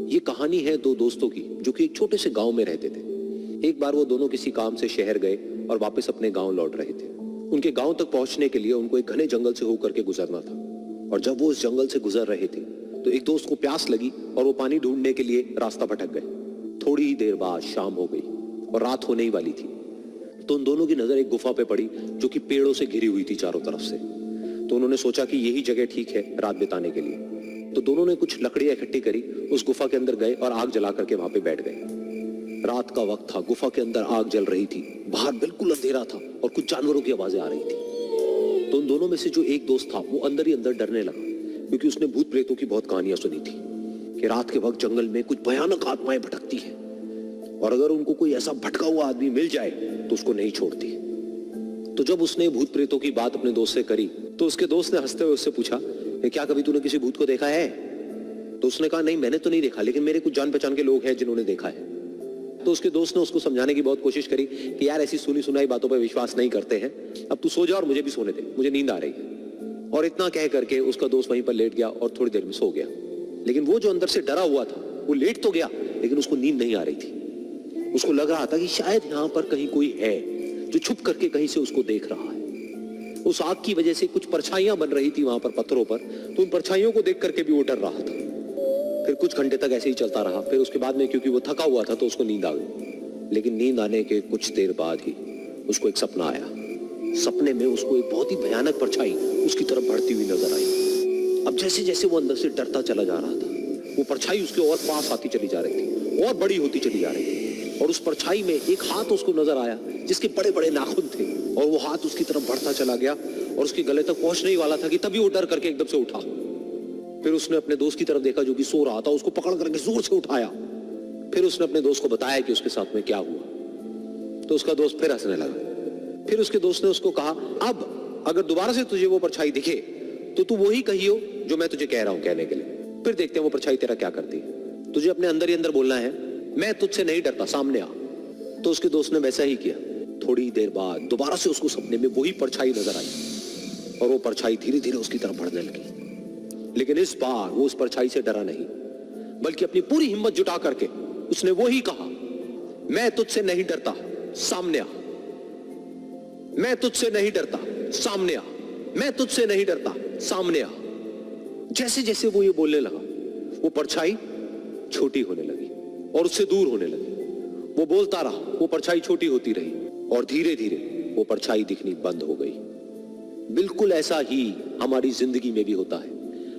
ये कहानी है दो दोस्तों की जो कि एक छोटे से गांव में रहते थे। एक बार वो दोनों किसी काम से शहर गए और वापस अपने गांव लौट रहे थे। उनके गांव तक पहुंचने के लिए उनको एक घने जंगल से होकर के गुजरना था। और जब वो उस जंगल से गुजर रहे थे तो एक दोस्त को प्यास लगी और वो पानी ढूंढने के लिए रास्ता भटक गए। थोड़ी ही देर बाद शाम हो गई और रात होने ही वाली थी। तो उन दोनों की नजर एक गुफा पे पड़ी जो कि पेड़ों से घिरी हुई थी चारों तरफ से। तो उन्होंने सोचा कि यही जगह ठीक है रात बिताने के लिए। तो दोनों ने कुछ लकड़ियां इकट्ठी करी, उस गुफा के अंदर गए और आग जला करके वहां पे बैठ गए। रात का वक्त था, गुफा के अंदर आग जल रही थी, बाहर बिल्कुल अंधेरा था और कुछ जानवरों की आवाजें आ रही थी। तो उन दोनों में से जो एक दोस्त था वो अंदर ही अंदर डरने लगा, क्योंकि उसने भूत प्रेतों की बहुत कहानियां सुनी थी कि रात के वक्त जंगल में कुछ भयानक आत्माएं भटकती हैं और अगर उनको कोई ऐसा भटका हुआ आदमी मिल जाए तो उसको नहीं छोड़ती। तो जब उसने भूत प्रेतों की बात अपने दोस्त से करी तो उसके दोस्त ने हंसते हुए उससे पूछा, क्या कभी तूने किसी भूत को देखा है? तो उसने कहा, नहीं मैंने तो नहीं देखा, लेकिन मेरे कुछ जान पहचान के लोग हैं जिन्होंने देखा है। तो उसके दोस्त ने उसको समझाने की बहुत कोशिश करी कि यार ऐसी सुनी सुनाई बातों पर विश्वास नहीं करते हैं, अब तू सो जा और मुझे भी सोने दे, मुझे नींद आ रही है। और इतना कह करके उसका दोस्त वहीं पर लेट गया और थोड़ी देर में सो गया। लेकिन वो जो अंदर से डरा हुआ था वो लेट तो गया, लेकिन उसको नींद नहीं आ रही थी। उसको लग रहा था कि शायद यहाँ पर कहीं कोई है जो छुप करके कहीं से उसको देख रहा है। उस आग की वजह से कुछ परछाइयां बन रही थी वहां पर पत्थरों पर, तो उन परछाइयों को देख करके भी वो डर रहा था। फिर कुछ घंटे तक ऐसे ही चलता रहा। फिर उसके बाद में क्योंकि वो थका हुआ था तो उसको नींद आ गई। लेकिन नींद आने के कुछ देर बाद ही उसको एक सपना आया। सपने में उसको एक बहुत ही भयानक परछाई उसकी तरफ बढ़ती हुई नजर आई। अब जैसे जैसे वो अंदर से डरता चला जा रहा था, वो परछाई उसके और पास आती चली जा रही थी और बड़ी होती चली जा रही थी। और उस परछाई में एक हाथ उसको नजर आया जिसके बड़े बड़े नाखून थे, और वो हाथ उसकी तरफ बढ़ता चला गया और उसके गले तक पहुंचने ही वाला था कि तभी वो डर करके एकदम से उठा। फिर उसने अपने दोस्त की तरफ देखा जो कि सो रहा था, उसको पकड़ करके जोर से उठाया। फिर उसने अपने दोस्त को बताया कि उसके साथ में क्या हुआ। तो उसका दोस्त फिर हंसने लगा। फिर उसके दोस्त ने उसको कहा, अब अगर दोबारा से तुझे वो परछाई दिखे तो तू वही कहियो जो मैं तुझे कह रहा हूं कहने के लिए। फिर देखते हैं वो परछाई तेरा क्या करती है। तुझे अपने अंदर ही अंदर बोलना है, मैं तुझसे नहीं डरता, सामने आ। तो उसके दोस्त ने वैसा ही किया। थोड़ी देर बाद दोबारा से उसको सपने में वही परछाई नजर आई और वो परछाई धीरे धीरे उसकी तरफ बढ़ने लगी। लेकिन इस बार वो उस परछाई से डरा नहीं, बल्कि अपनी पूरी हिम्मत जुटा करके उसने वही कहा, मैं तुझसे नहीं डरता, सामने आ। मैं तुझसे नहीं डरता, सामने आ। मैं तुझसे नहीं डरता, सामने आ। जैसे जैसे वो ये बोलने लगा वो परछाई छोटी होने लगी और उससे दूर होने लगी। वो बोलता रहा, वो परछाई छोटी होती रही और धीरे धीरे वो परछाई दिखनी बंद हो गई। बिल्कुल ऐसा ही हमारी जिंदगी में भी होता है।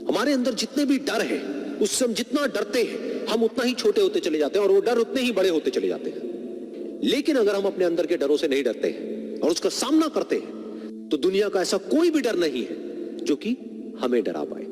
हमारे अंदर जितने भी डर है, उससे हम जितना डरते हैं हम उतना ही छोटे होते चले जाते हैं और वो डर उतने ही बड़े होते चले जाते हैं। लेकिन अगर हम अपने अंदर के डरों से नहीं डरते हैं और उसका सामना करते हैं तो दुनिया का ऐसा कोई भी डर नहीं है जो कि हमें डरा पाए।